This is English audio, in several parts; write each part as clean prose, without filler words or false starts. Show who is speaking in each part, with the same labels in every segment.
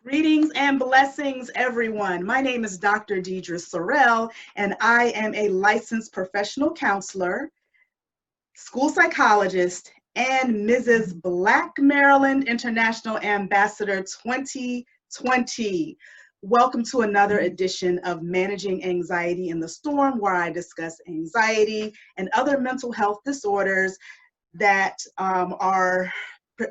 Speaker 1: Greetings and blessings, everyone. My name is Dr. Sorrell, and I am a licensed professional counselor, school psychologist, and Mrs. Black Maryland International Ambassador 2020. Welcome to another edition of Managing Anxiety in the Storm, where I discuss anxiety and other mental health disorders that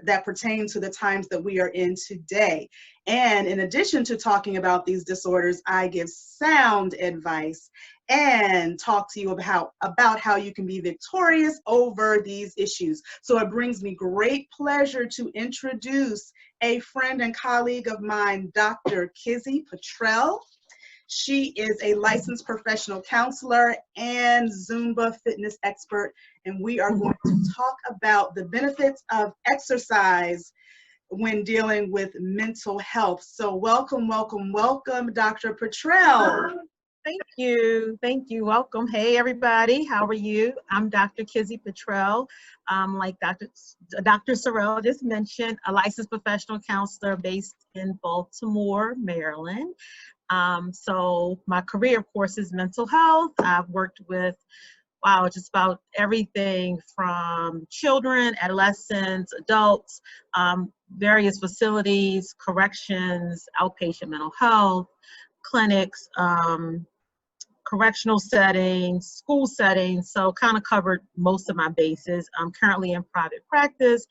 Speaker 1: that pertain to the times that we are in today. And in addition to talking about these disorders, I give sound advice and talk to you about how you can be victorious over these issues. So it brings me great pleasure to introduce a friend and colleague of mine, Dr. Kizzy Pittrell. She is a licensed professional counselor and Zumba fitness expert, and we are going to talk about the benefits of exercise when dealing with mental health. So welcome, welcome, welcome, Dr. Pittrell.
Speaker 2: Thank you. Thank you. Welcome. Hey, everybody. How are you? I'm Dr. Kizzy Pittrell. Like Dr. Sorrell just mentioned, a licensed professional counselor based in Baltimore, Maryland. So my career, of course, is mental health. I've worked with, just about everything from children, adolescents, adults, various facilities, corrections, outpatient mental health, clinics, correctional settings, school settings, so kind of covered most of my bases. I'm currently in private practice,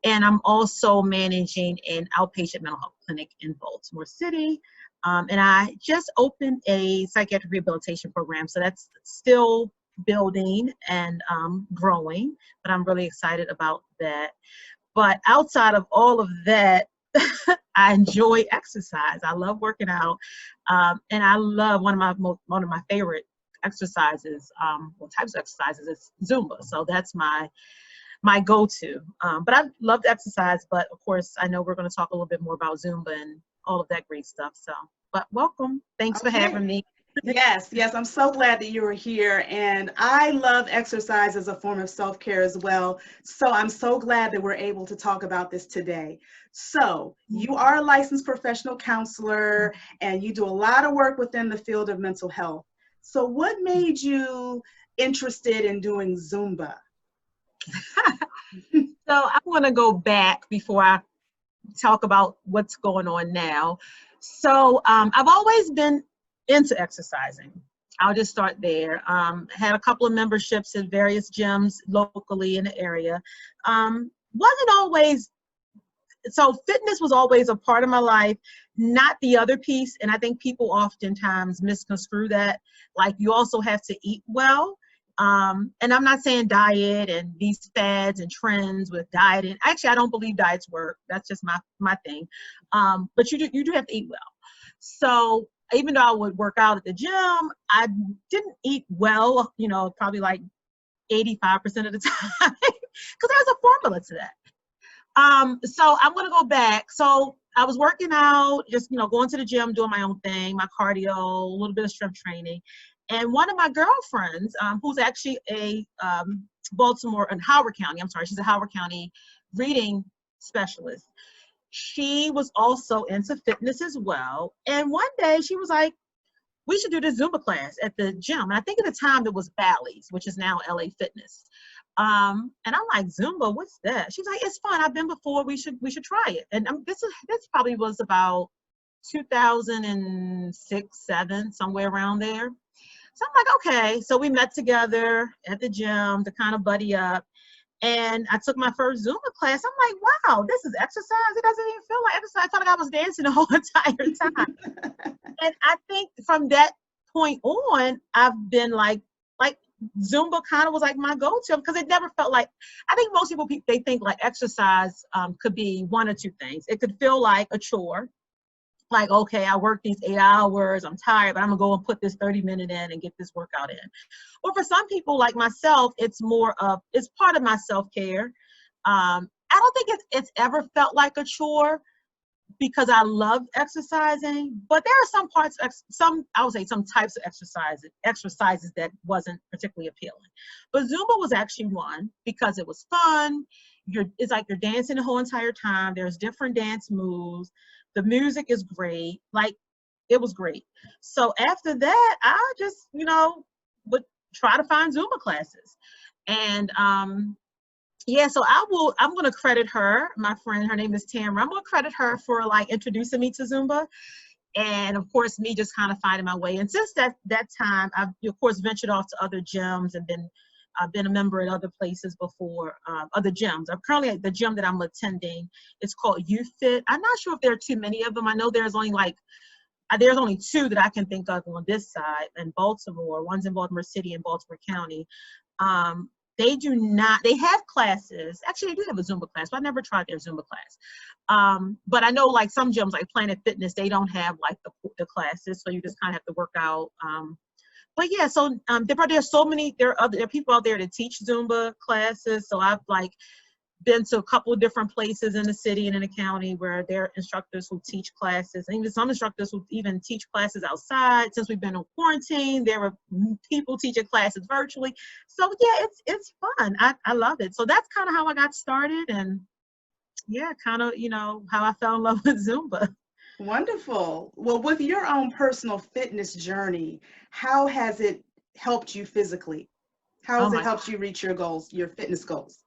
Speaker 2: and I'm also managing an outpatient mental health clinic in Baltimore City. And I just opened a psychiatric rehabilitation program, so that's still building and growing, but I'm really excited about that. But outside of all of that, I enjoy exercise. I love working out, and I love one of my favorite exercises, types of exercises is Zumba. So that's my go-to. But I've loved exercise. But of course, I know we're going to talk a little bit more about Zumba and all of that great stuff. So, but welcome. Thanks for having me.
Speaker 1: Yes, I'm so glad that you are here, and I love exercise as a form of self-care as well. So I'm so glad that we're able to talk about this today. So you are a licensed professional counselor, and you do a lot of work within the field of mental health. So what made you interested in doing Zumba?
Speaker 2: So I want to go back before I talk about what's going on now. So I've always been into exercising. I'll just start there. Had a couple of memberships at various gyms locally in the area. Wasn't always, so fitness was always a part of my life, not the other piece. And I think people oftentimes misconstrue that. Like, you also have to eat well. And I'm not saying diet and these fads and trends with diet. And actually, I don't believe diets work. That's just my thing. But you do have to eat well. So even though I would work out at the gym, I didn't eat well, probably like 85% of the time, because there's a formula to that. So I'm going to go back. So I was working out, just, going to the gym, doing my own thing, my cardio, a little bit of strength training. And one of my girlfriends, who's actually a Baltimore and Howard County, she's a Howard County reading specialist. She was also into fitness as well. And one day she was like, we should do this Zumba class at the gym. And I think at the time it was Bally's, which is now LA Fitness. And I'm like, Zumba, what's that? She's like, it's fun. I've been before. We should try it. And this probably was about 2006, 7, somewhere around there. So I'm like, okay. So we met together at the gym to kind of buddy up. And I took my first Zumba class. I'm like, wow, this is exercise. It doesn't even feel like exercise. I felt like I was dancing the whole entire time. And I think from that point on, I've been like Zumba kind of was like my go-to, because it never felt like, I think most people, they think like exercise could be one or two things. It could feel like a chore. Like, okay, I worked these 8 hours, I'm tired, but I'm gonna go and put this 30-minute in and get this workout in. Or for some people like myself, it's part of my self-care. I don't think it's ever felt like a chore, because I love exercising, but there are some parts, some types of exercises that wasn't particularly appealing. But Zumba was actually one, because it was fun. It's like you're dancing the whole entire time. There's different dance moves. The music is great. Like, it was great. So after that, I just, would try to find Zumba classes. And yeah, so I'm going to credit her, my friend, her name is Tamara. I'm going to credit her for like introducing me to Zumba. And of course, me just kind of finding my way. And since that time, I've, of course, ventured off to other gyms and I've been a member at other places before, other gyms. I'm currently at the gym that I'm attending. It's called YouFit. I'm not sure if there are too many of them. I know there's only two that I can think of on this side in Baltimore. One's in Baltimore City and Baltimore County. They have classes. Actually, they do have a Zumba class, but I never tried their Zumba class. But I know like some gyms like Planet Fitness, they don't have like the classes, so you just kind of have to work out. But yeah, so there's so many, there are people out there that teach Zumba classes. So I've like been to a couple of different places in the city and in the county where there are instructors who teach classes, and even some instructors who even teach classes outside. Since we've been on quarantine, there were people teaching classes virtually. So yeah, it's fun. I love it. So that's kind of how I got started, and yeah, kind of, how I fell in love with Zumba.
Speaker 1: Wonderful. Well, with your own personal fitness journey, how has it helped you physically? How
Speaker 2: Oh
Speaker 1: has it
Speaker 2: my
Speaker 1: helped you reach your goals, your fitness goals?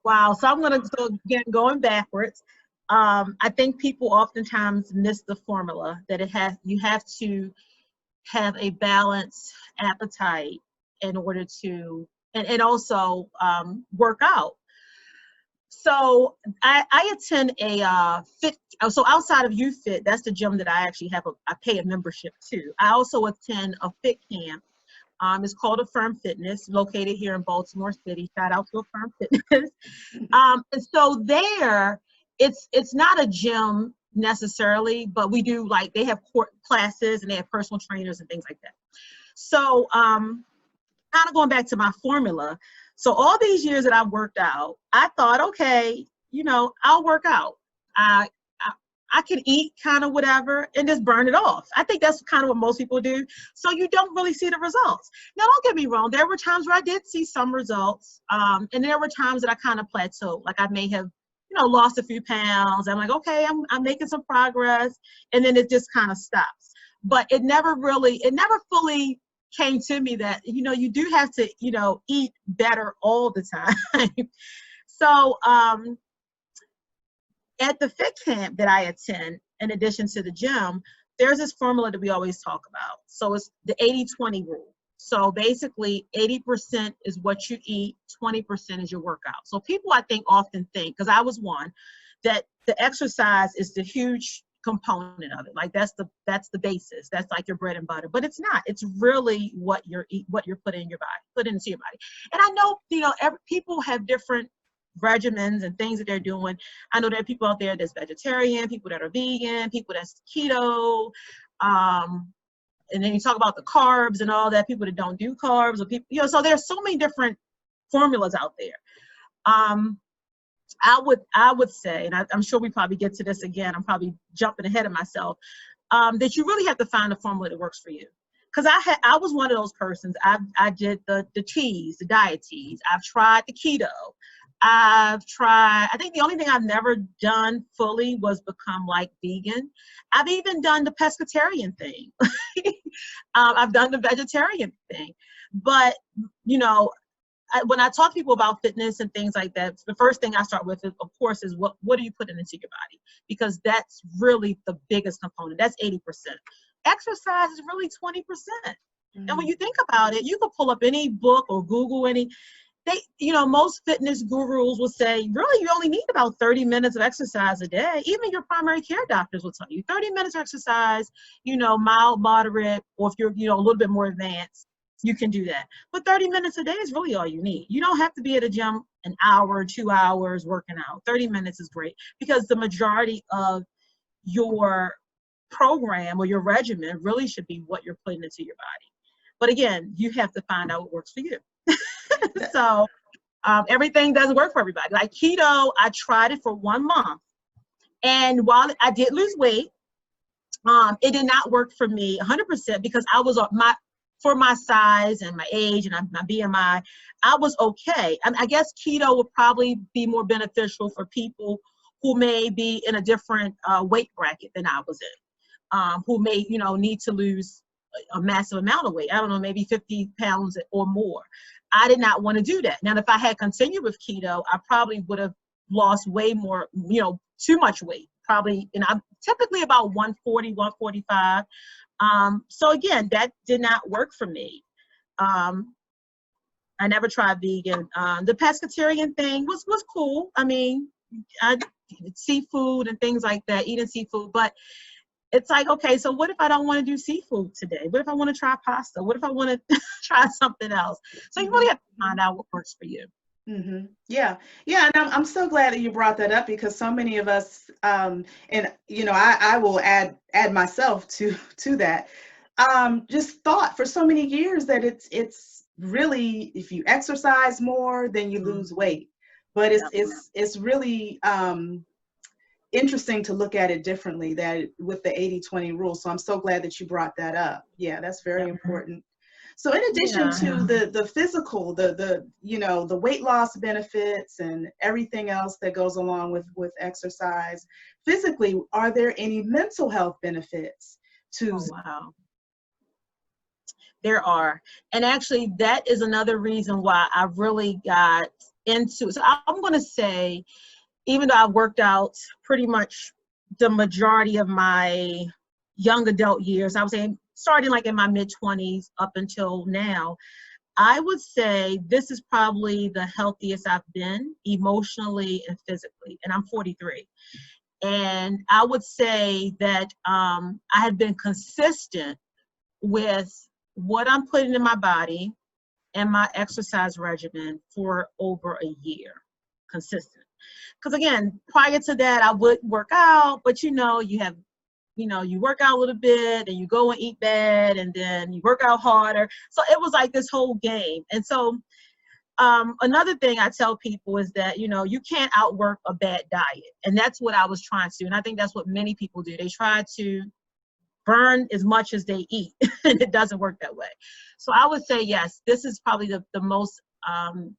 Speaker 2: Wow. So again, going backwards. I think people oftentimes miss the formula that you have to have a balanced appetite in order to, and also work out. So I attend so outside of YouFit, that's the gym that I actually I pay a membership to. I also attend a fit camp. It's called Affirm Fitness, located here in Baltimore City. Shout out to Affirm Fitness. And so there, it's not a gym necessarily, but we do they have court classes and they have personal trainers and things like that. So kind of going back to my formula. So all these years that I've worked out, I thought, okay, I'll work out. I can eat kind of whatever and just burn it off. I think that's kind of what most people do. So you don't really see the results. Now, don't get me wrong. There were times where I did see some results. And there were times that I kind of plateaued. Like I may have, lost a few pounds. I'm like, okay, I'm making some progress. And then it just kind of stops. But it never fully came to me that, you do have to, eat better all the time. So, at the fit camp that I attend, in addition to the gym, there's this formula that we always talk about. So it's the 80-20 rule. So basically 80% is what you eat, 20% is your workout. So people I think often think, because I was one, that the exercise is the huge component of it. Like that's the basis. That's like your bread and butter. But it's not. It's really what you're putting in your body, put into your body. And I know, people have different regimens and things that they're doing. I know there are people out there that's vegetarian, people that are vegan, people that's keto, and then you talk about the carbs and all that, people that don't do carbs, or people, so there's so many different formulas out there. I would say, and I'm sure we probably get to this again, I'm probably jumping ahead of myself, that you really have to find a formula that works for you. Because I was one of those persons. I did the teas, the diet teas. I've tried the keto. I think the only thing I've never done fully was become vegan. I've even done the pescatarian thing. I've done the vegetarian thing. But, when I talk to people about fitness and things like that, the first thing I start with, of course, is what are you putting into your body? Because that's really the biggest component. That's 80%. Exercise is really 20%. Mm-hmm. And when you think about it, you can pull up any book or Google most fitness gurus will say, really, you only need about 30 minutes of exercise a day. Even your primary care doctors will tell you 30 minutes of exercise, mild, moderate, or if you're, a little bit more advanced, you can do that. But 30 minutes a day is really all you need. You don't have to be at a gym an hour, 2 hours working out. 30 minutes is great because the majority of your program or your regimen really should be what you're putting into your body. But again, you have to find out what works for you. So everything doesn't work for everybody. Like keto, I tried it for 1 month. And while I did lose weight, it did not work for me 100% because I was for my size and my age and my BMI, I was okay. I guess keto would probably be more beneficial for people who may be in a different weight bracket than I was in, who may, you know, need to lose a massive amount of weight. I don't know, maybe 50 pounds or more. I did not want to do that. Now, if I had continued with keto, I probably would have lost way more, you know, too much weight. Probably, and I'm typically about 140, 145. So again, that did not work for me. I never tried vegan. The pescatarian thing was cool. I mean, I seafood and things like that, eating seafood, but it's like, okay, so what if I don't want to do seafood today? What if I want to try pasta? What if I want to try something else? So you really have to find out what works for you.
Speaker 1: Mm-hmm. Yeah, yeah, and I'm so glad that you brought that up, because so many of us, and you know, I will add myself to that. Just thought for so many years that it's really, if you exercise more, then you lose weight. But it's really interesting to look at it differently, that with the 80-20 rule. So I'm so glad that you brought that up. Yeah, that's very important. So in addition to the physical, the you know, the weight loss benefits and everything else that goes along with exercise, physically, are there any mental health benefits to?
Speaker 2: Oh, wow. There are. And actually, that is another reason why I really got into it. So I'm going to say, even though I worked out pretty much the majority of my young adult years, I would say starting like in my mid-20s up until now, I would say this is probably the healthiest I've been emotionally and physically. And I'm 43. And I would say that I had been consistent with what I'm putting in my body and my exercise regimen for over a year, consistent. Because again, prior to that, I would work out, but you know, you work out a little bit and you go and eat bad and then you work out harder. So it was like this whole game. And so another thing I tell people is that, you know, you can't outwork a bad diet. And that's what I was trying to do. And I think that's what many people do. They try to burn as much as they eat, and it doesn't work that way. So I would say, yes, this is probably the most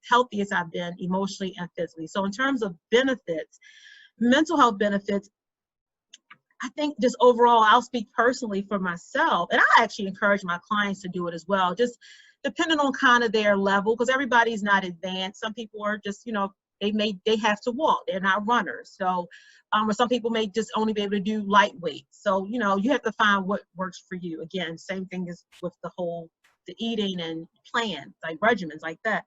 Speaker 2: healthiest I've been emotionally and physically. So in terms of benefits, mental health benefits, I think just overall, I'll speak personally for myself, and I actually encourage my clients to do it as well, just depending on kind of their level, because everybody's not advanced. Some people are just, you know, they have to walk, they're not runners. So or some people may just only be able to do lightweight. So, you know, you have to find what works for you. Again, same thing as with the eating and plans, like regimens like that.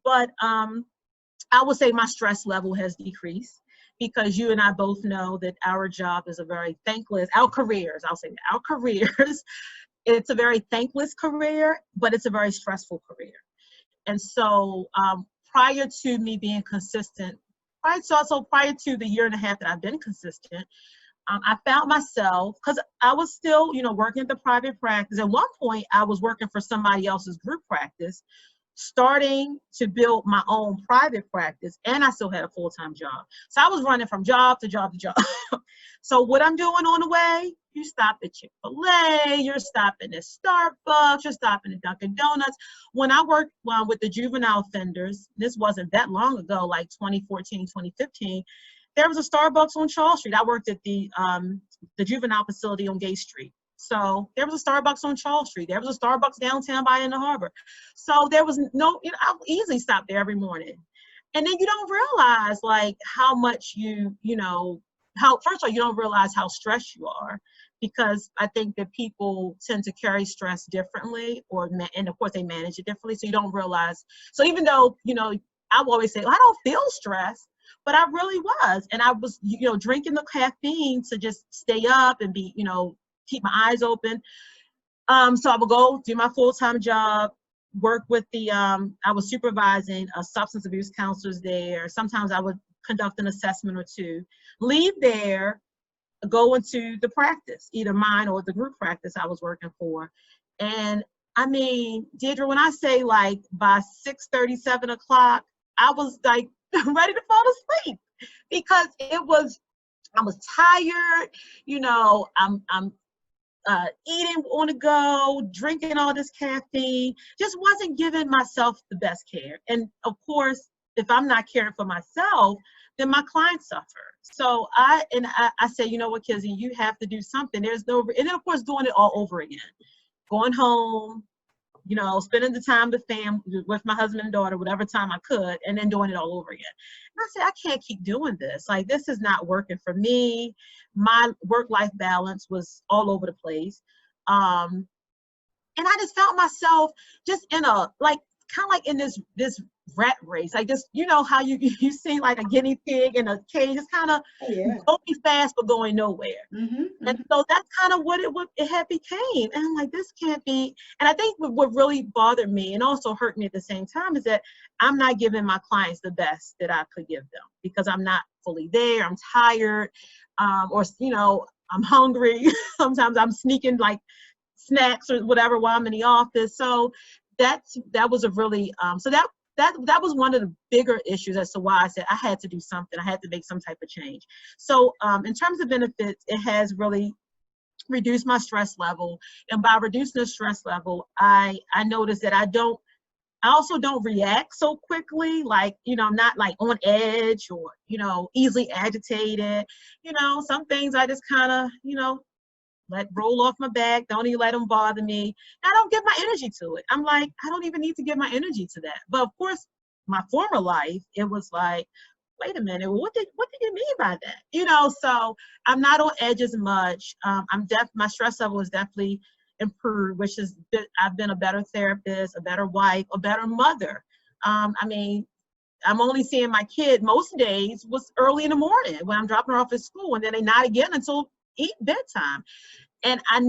Speaker 2: But I would say my stress level has decreased, because you and I both know that our job is a very thankless, our careers, I'll say that, our careers, it's a very thankless career, but it's a very stressful career. And so prior to me being consistent, prior to the year and a half that I've been consistent, I found myself, because I was still, you know, working at the private practice. At one point, I was working for somebody else's group practice, starting to build my own private practice, and I still had a full-time job. So I was running from job to job to job. So what I'm doing on the way, you stop at Chick-fil-A, you're stopping at Starbucks, you're stopping at Dunkin' Donuts. When I worked with the juvenile offenders, this wasn't that long ago, like 2014, 2015, there was a Starbucks on Charles Street. I worked at the juvenile facility on Gay Street. So there was a Starbucks on Charles Street. There was a Starbucks downtown by in the harbor. So there was no, you know, I would easily stop there every morning. And then you don't realize like how much you know, first of all, you don't realize how stressed you are, because I think that people tend to carry stress differently, and of course they manage it differently. So you don't realize. So even though, you know, I will always say, well, I don't feel stressed, but I really was. And I was, you know, drinking the caffeine to just stay up and be, you know, keep my eyes open. So I would go do my full-time job, work with I was supervising substance abuse counselors there. Sometimes I would conduct an assessment or two, leave there, go into the practice, either mine or the group practice I was working for. And I mean, Deirdre, when I say like by 6:30, 7 o'clock, I was like ready to fall asleep, because I was tired, you know, I'm eating on the go, drinking all this caffeine, just wasn't giving myself the best care. And of course, if I'm not caring for myself, then my clients suffer. So I said, you know what, Kizzy, you have to do something. There's no, and then of course doing it all over again, going home, you know, spending the time with my husband and daughter, whatever time I could, and then doing it all over again. And I said, I can't keep doing this. Like, this is not working for me. My work-life balance was all over the place. And I just found myself just in a, like, kind of like in this rat race. Like, just, you know, how you seem like a guinea pig in a cage, just kind of going fast but going nowhere. And so that's kind of what it had became. And I'm like, this can't be. And I think what really bothered me and also hurt me at the same time is that I'm not giving my clients the best that I could give them because I'm not fully there. I'm tired, or, you know, I'm hungry. Sometimes I'm sneaking like snacks or whatever while I'm in the office. So that was a really, so that was one of the bigger issues as to why I said I had to do something. I had to make some type of change. So in terms of benefits, it has really reduced my stress level. And by reducing the stress level, I noticed that I also don't react so quickly, like, you know, I'm not like on edge or, you know, easily agitated. You know, some things I just kind of, you know, let roll off my back. Don't even let them bother me. I don't give my energy to it. I'm like, I don't even need to give my energy to that. But of course, my former life, it was like, wait a minute, what did you mean by that? You know, so I'm not on edge as much. My stress level is definitely improved, which is I've been a better therapist, a better wife, a better mother. I mean, I'm only seeing my kid most days was early in the morning when I'm dropping her off at school, and then they not again until bedtime. And I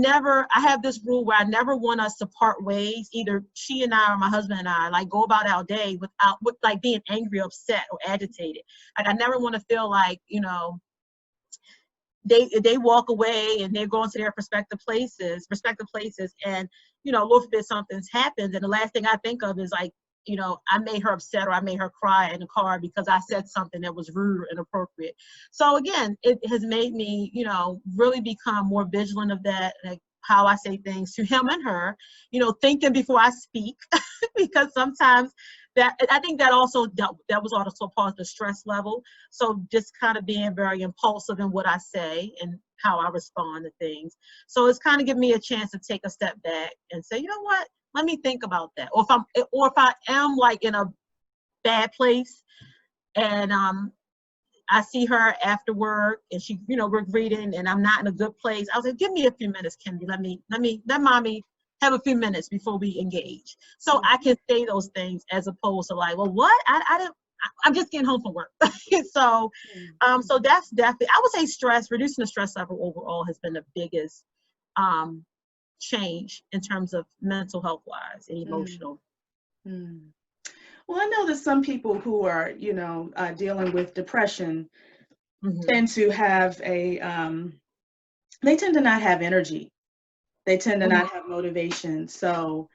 Speaker 2: have this rule where I never want us to part ways, either she and I or my husband and I, like, go about our day with like being angry, upset, or agitated. Like, I never want to feel like, you know, they walk away and they're going to their respective places, and, you know, Lord forbid something's happened, and the last thing I think of is like, you know, I made her upset or I made her cry in the car because I said something that was rude or inappropriate. So again, it has made me, you know, really become more vigilant of that, like how I say things to him and her, you know, thinking before I speak, because sometimes I think that also that was also part of the stress level. So just kind of being very impulsive in what I say and how I respond to things. So it's kind of given me a chance to take a step back and say, you know what? Let me think about that. Or if I am like in a bad place and I see her after work and she, you know, we're greeting and I'm not in a good place, I was like, give me a few minutes, Kendi. Let mommy have a few minutes before we engage. So I can say those things as opposed to like, well, what? I'm just getting home from work. So that's definitely, I would say reducing the stress level overall has been the biggest change in terms of mental health wise and emotional.
Speaker 1: Well, I know that some people who are, you know, dealing with depression tend to have they tend to not have energy. They tend to not have motivation. So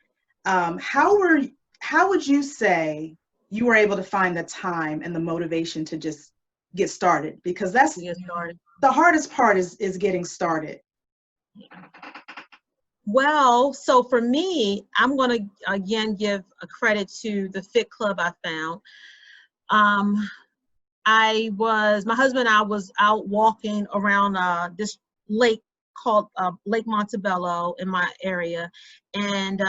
Speaker 1: how would you say you were able to find the time and the motivation to just get started? Because that's the hardest part is getting started.
Speaker 2: Well, so for me, I'm going to again give a credit to the Fit Club I found. My husband and I was out walking around this lake called Lake Montebello in my area, and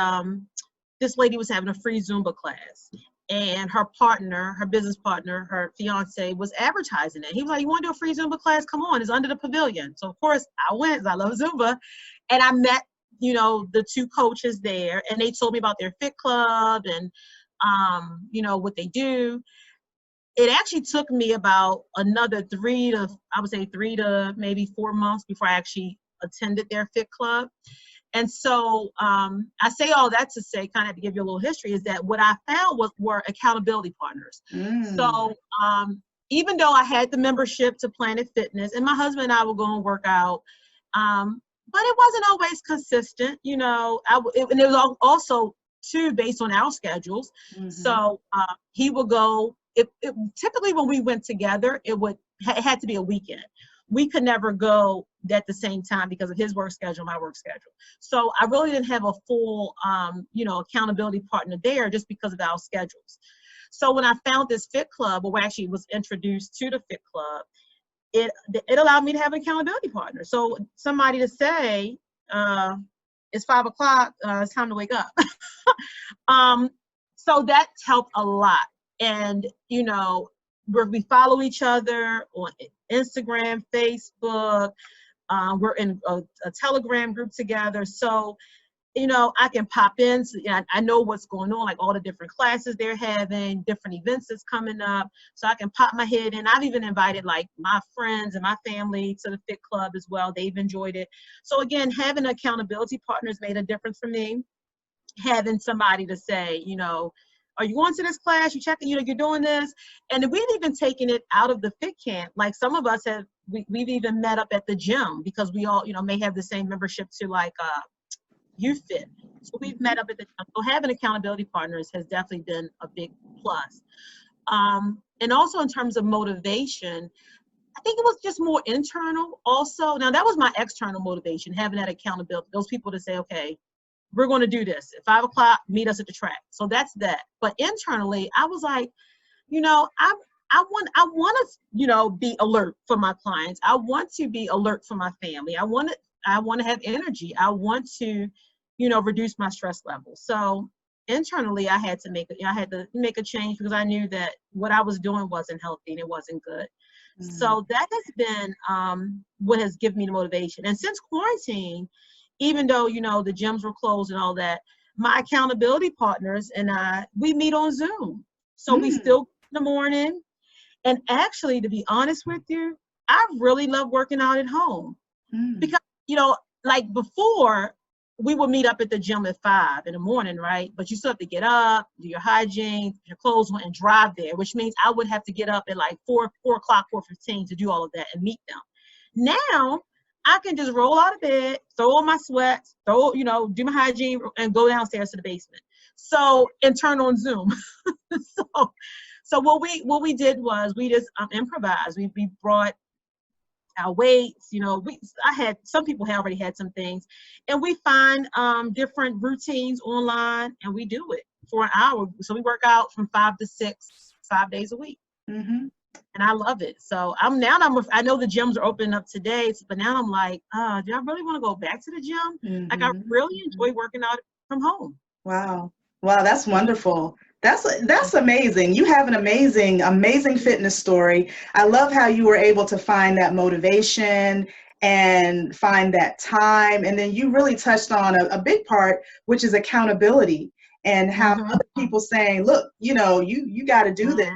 Speaker 2: this lady was having a free Zumba class, and her business partner, her fiance, was advertising it. He was like, you want to do a free Zumba class? Come on, it's under the pavilion. So of course I went, because I love Zumba, and I met, you know, the two coaches there, and they told me about their Fit Club and you know, what they do. It actually took me about another 3 to maybe 4 months before I actually attended their Fit Club. And so I say all that to say, kind of to give you a little history, is that what I found were accountability partners. So even though I had the membership to Planet Fitness, and my husband and I would go and work out, but it wasn't always consistent, you know. And it was also too based on our schedules. So he would go. Typically when we went together, it had to be a weekend. We could never go at the same time because of his work schedule, my work schedule. So I really didn't have a full, you know, accountability partner there just because of our schedules. So when I found this Fit Club, or actually was introduced to the Fit Club, it allowed me to have an accountability partner. So somebody to say, it's 5 o'clock, it's time to wake up. So that helped a lot. And, you know, we follow each other on Instagram, Facebook. We're in a Telegram group together. So, you know, I can pop in. So, I know what's going on, like all the different classes they're having, different events that's coming up. So I can pop my head in. I've even invited like my friends and my family to the Fit Club as well. They've enjoyed it. So again, having accountability partners made a difference for me. Having somebody to say, you know, are you going to this class? You checking, you know, you're doing this. And we've even taken it out of the fit camp. Like some of us we've even met up at the gym because we all, you know, may have the same membership to like Youth Fit. So we've met up at the gym. So having accountability partners has definitely been a big plus. And also in terms of motivation, I think it was just more internal also. Now that was my external motivation, having that accountability, those people to say, okay, we're going to do this at 5 o'clock, meet us at the track. So that's that. But internally, I was like, you know, I want to, you know, be alert for my clients. I want to be alert for my family. I want to have energy. I want to, you know, reduce my stress level. So internally, I had to make a change because I knew that what I was doing wasn't healthy and it wasn't good. So that has been what has given me the motivation. And since quarantine, even though, you know, the gyms were closed and all that, my accountability partners and we meet on Zoom. So we still in the morning. And actually, to be honest with you, I really love working out at home because, you know, like before, we would meet up at the gym at 5 in the morning, right? But you still have to get up, do your hygiene, your clothes on, and drive there, which means I would have to get up at like 4 o'clock, 4:15 to do all of that and meet them. Now, I can just roll out of bed, throw on my sweats, you know, do my hygiene, and go downstairs to the basement. So, and turn on Zoom. So what we did was we just improvised. We brought our weights, you know, some people had already had some things, and we find different routines online, and we do it for an hour. So we work out from 5 to 6, 5 days a week. And I love it. So I know the gyms are opening up today, but now I'm like, do I really want to go back to the gym? Like I really enjoy working out from home.
Speaker 1: Wow, that's wonderful. That's amazing. You have an amazing fitness story. I love how you were able to find that motivation and find that time. And then you really touched on a big part, which is accountability, and how other people saying, look, you know, you got to do this,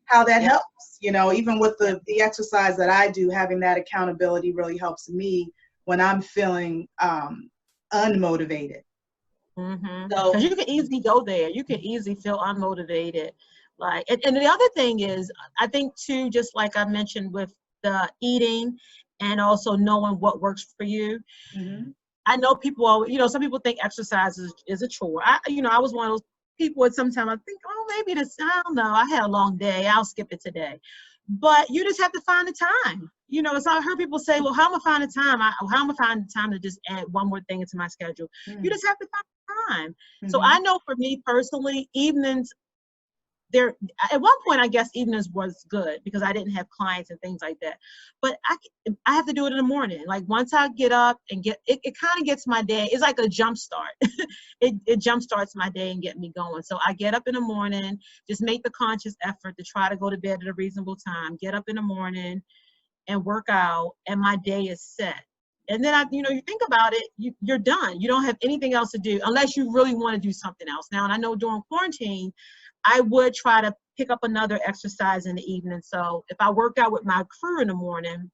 Speaker 1: how that helps, you know, even with the exercise that I do, having that accountability really helps me when I'm feeling unmotivated.
Speaker 2: So you can easily go there. You can easily feel unmotivated. Like, and the other thing is, I think too, just like I mentioned with the eating and also knowing what works for you. I know people, you know, some people think exercise is a chore. I was one of those people at some time I think, oh, maybe I don't know. I had a long day. I'll skip it today. But you just have to find the time. You know, so I heard people say, well, how am I finding time? How am I finding time to just add one more thing into my schedule? You just have to find time. So I know for me personally, evenings, at one point, I guess evenings was good because I didn't have clients and things like that. But I have to do it in the morning. Like once I get up and it kind of gets my day. It's like a jump start. it jump starts my day and get me going. So I get up in the morning, just make the conscious effort to try to go to bed at a reasonable time. Get up in the morning and work out, and my day is set. And then you think about it, you're done. You don't have anything else to do unless you really want to do something else. Now, and I know during quarantine, I would try to pick up another exercise in the evening. So if I work out with my crew in the morning,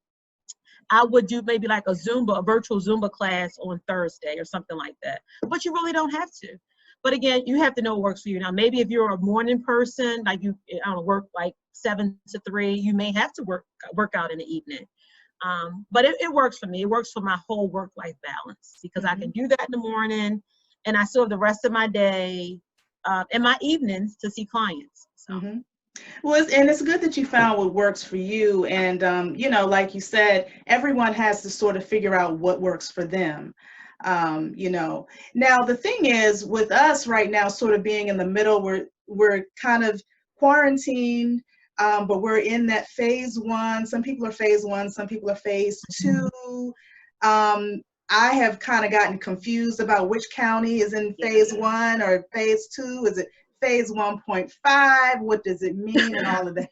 Speaker 2: I would do maybe like a virtual Zumba class on Thursday or something like that. But you really don't have to. But again, you have to know what works for you. Now, maybe if you're a morning person, like work like 7 to 3, you may have to work out in the evening. But it works for me. It works for my whole work-life balance because I can do that in the morning, and I still have the rest of my day and my evenings to see clients. So.
Speaker 1: Well, and it's good that you found what works for you. And, like you said, everyone has to sort of figure out what works for them. Now the thing is with us right now, sort of being in the middle, we're kind of quarantined. but we're in that phase 1. Some people are phase 1, some people are phase 2. I have kind of gotten confused about which county is in phase 1 or phase 2. Is it phase 1.5? What does it mean, and all of that?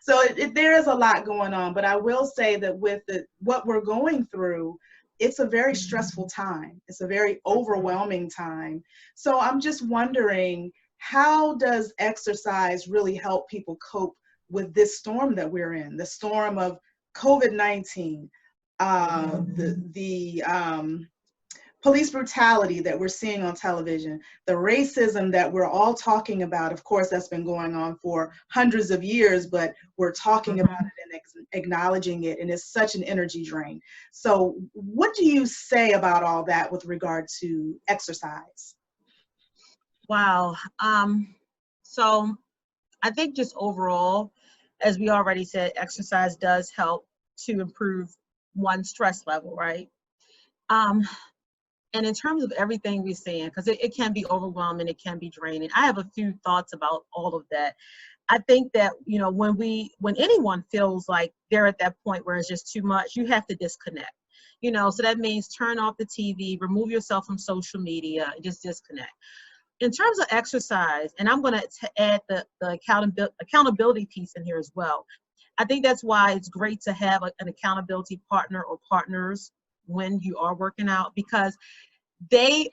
Speaker 1: So there is a lot going on, but I will say that with what we're going through, it's a very stressful time. It's a very overwhelming time. So I'm just wondering, how does exercise really help people cope with this storm that we're in, the storm of COVID-19, the police brutality that we're seeing on television, the racism that we're all talking about? Of course, that's been going on for hundreds of years, but we're talking about it and acknowledging it, and it's such an energy drain. So what do you say about all that with regard to exercise?
Speaker 2: Wow. So I think just overall, as we already said, exercise does help to improve one's stress level, right? And in terms of everything we're saying, because it can be overwhelming, it can be draining. I have a few thoughts about all of that. I think that, you know, when anyone feels like they're at that point where it's just too much, you have to disconnect. You know, so that means turn off the TV, remove yourself from social media, and just disconnect. In terms of exercise, and I'm going to add the accountability piece in here as well. I think that's why it's great to have an accountability partner or partners when you are working out, because they're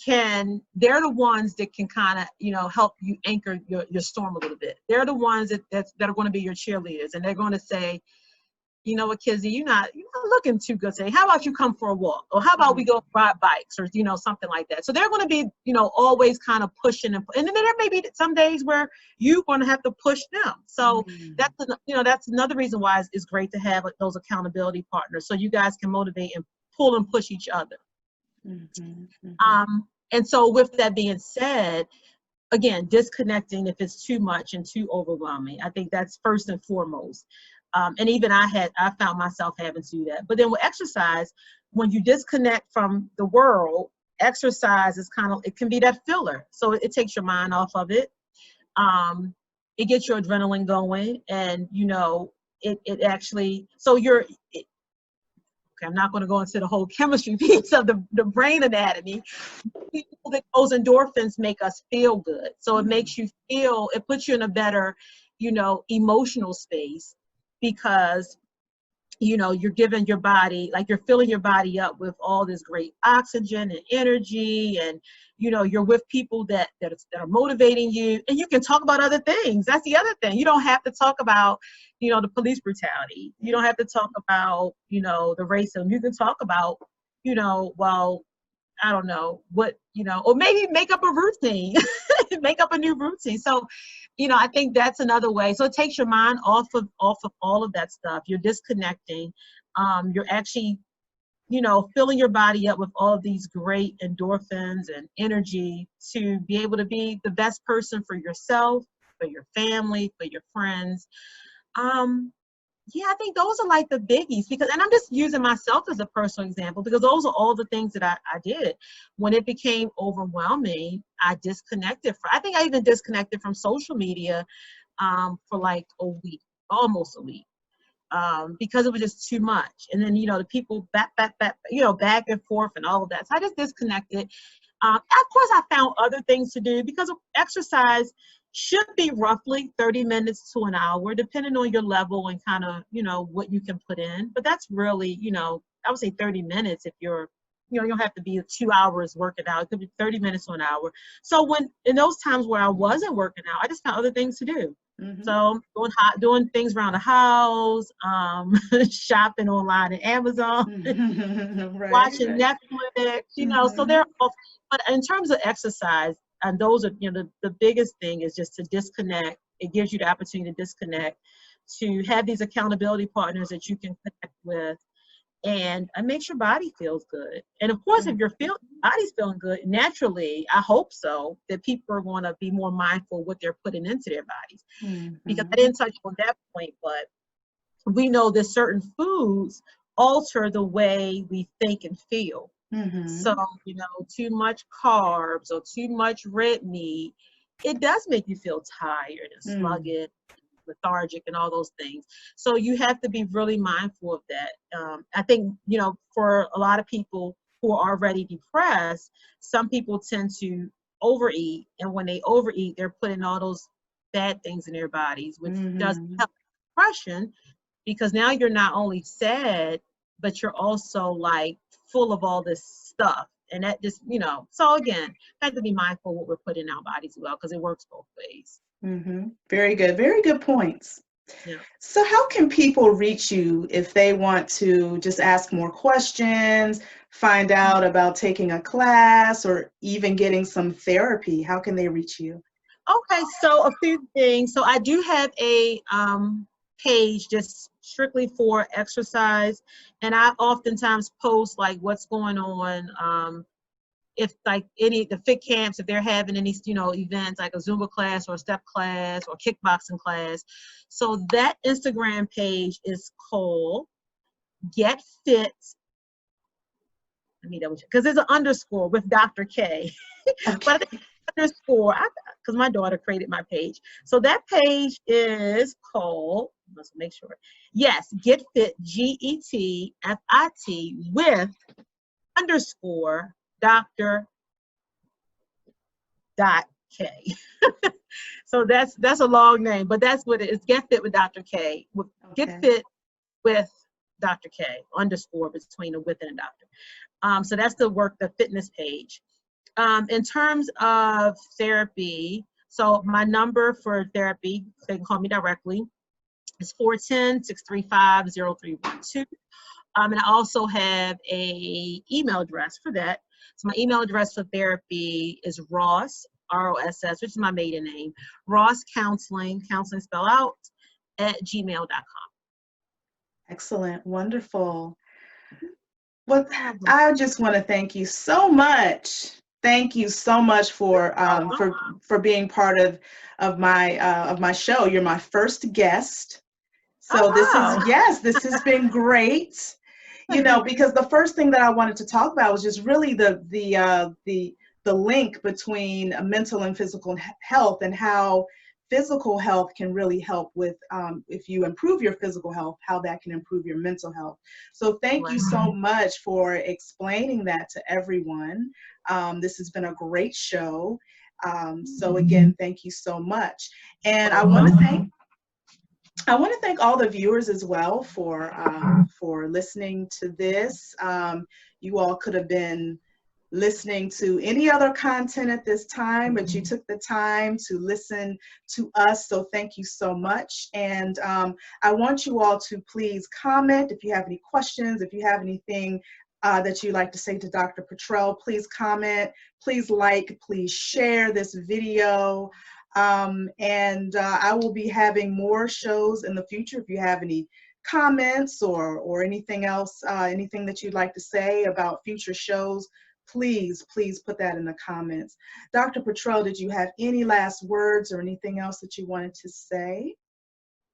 Speaker 2: the ones that can kind of, you know, help you anchor your storm a little bit. They're the ones that are going to be your cheerleaders, and they're going to say, you know what, Kizzy, you're not looking too good today. How about you come for a walk? Or how about we go ride bikes, or, you know, something like that. So they're going to be, you know, always kind of pushing, and then there may be some days where you're going to have to push them. So that's another reason why it's great to have those accountability partners, so you guys can motivate and pull and push each other. And so with that being said, again, disconnecting if it's too much and too overwhelming. I think that's first and foremost. And even I found myself having to do that. But then with exercise, when you disconnect from the world, exercise is it can be that filler. So it takes your mind off of it. It gets your adrenaline going, and, you know, it actually, so I'm not going to go into the whole chemistry piece of the brain anatomy. Those endorphins make us feel good. So it makes you feel, it puts you in a better, you know, emotional space, because, you know, you're giving your body, like, you're filling your body up with all this great oxygen and energy, and, you know, you're with people that are motivating you, and you can talk about other things. That's the other thing. You don't have to talk about, you know, the police brutality. You don't have to talk about, you know, the racism. You can talk about, you know, well, I don't know what, you know, or maybe make up a routine, make up a new routine. So, you know, I think that's another way. So it takes your mind off of all of that stuff. You're disconnecting. You're actually, you know, filling your body up with all of these great endorphins and energy to be able to be the best person for yourself, for your family, for your friends. Yeah, I think those are like the biggies, because, and I'm just using myself as a personal example, because those are all the things that I did. When it became overwhelming, I disconnected. I think I even disconnected from social media for like a week, almost a week, because it was just too much. And then, you know, the people back, you know, back and forth and all of that. So I just disconnected. Of course, I found other things to do, because exercise should be roughly 30 minutes to an hour, depending on your level and kind of, you know, what you can put in. But that's really, you know, I would say 30 minutes if you're, you know, you don't have to be 2 hours working out. It could be 30 minutes to an hour. So in those times where I wasn't working out, I just found other things to do. So doing things around the house, shopping online at Amazon, watching Netflix, you know, so but in terms of exercise, and those are, you know, the biggest thing is just to disconnect. It gives you the opportunity to disconnect, to have these accountability partners that you can connect with, and it makes your body feels good. And of course, if your body's feeling good, naturally, I hope so, that people are going to be more mindful of what they're putting into their bodies. Because I didn't touch on that point, but we know that certain foods alter the way we think and feel. So, you know, too much carbs or too much red meat, it does make you feel tired and sluggish. lethargic and all those things. So you have to be really mindful of that. I think, you know, for a lot of people who are already depressed, some people tend to overeat, and when they overeat, they're putting all those bad things in their bodies, which doesn't help depression, because now you're not only sad, but you're also like full of all this stuff. And that just, you know, so again, have to be mindful what we're putting in our bodies as well, because it works both ways.
Speaker 1: Very good. Very good points.
Speaker 2: Yeah.
Speaker 1: So how can people reach you if they want to just ask more questions, find out about taking a class, or even getting some therapy? How can they reach you?
Speaker 2: Okay, so a few things. So I do have a page just strictly for exercise, and I oftentimes post like what's going on. If like the fit camps, if they're having any, you know, events like a Zumba class or a step class or kickboxing class. So that Instagram page is called Get Fit. Let me double check, because there's an underscore with Dr. K.
Speaker 1: Okay.
Speaker 2: But I think underscore, because my daughter created my page. So that page is called, let's make sure. Yes, Get Fit, GETFIT with underscore Dr. K. So that's a long name, but that's what it is. Get Fit with Dr. K. Get Fit with Dr. K underscore between a with and a doctor. So that's the fitness page. In terms of therapy, so my number for therapy, they can call me directly, is 410-635-0312. And I also have a email address for that. So my email address for therapy is Ross, ROSS, which is my maiden name, Ross counseling spell out, @gmail.com.
Speaker 1: Excellent. Wonderful. Well, I just want to thank you so much. Thank you so much for being part of my show. You're my first guest. So this has been great. You know, because the first thing that I wanted to talk about was just really the link between mental and physical health, and how physical health can really help with, if you improve your physical health, how that can improve your mental health. So thank you so much for explaining that to everyone. This has been a great show. So again, thank you so much. And I want to thank all the viewers as well for listening to this. You all could have been listening to any other content at this time, but you took the time to listen to us. So thank you so much. And I want you all to please comment if you have any questions, if you have anything that you'd like to say to Dr. Pittrell, please comment, please like, please share this video. And I will be having more shows in the future. If you have any comments or anything else, anything that you'd like to say about future shows, please put that in the comments. Dr. Pittrell, did you have any last words or anything else that you wanted to say?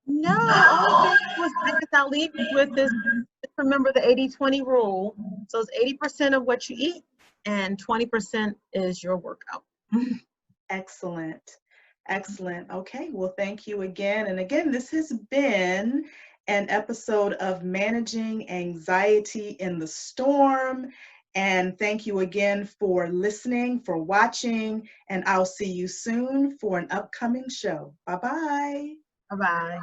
Speaker 2: No, only thing was, I guess I'll leave you with this. Remember the 80-20 rule. So it's 80% of what you eat and 20% is your workout.
Speaker 1: Excellent. Excellent. Okay, well, thank you again. And again, this has been an episode of Managing Anxiety in the Storm. And thank you again for listening, for watching, and I'll see you soon for an upcoming show. Bye-bye.
Speaker 2: Bye-bye.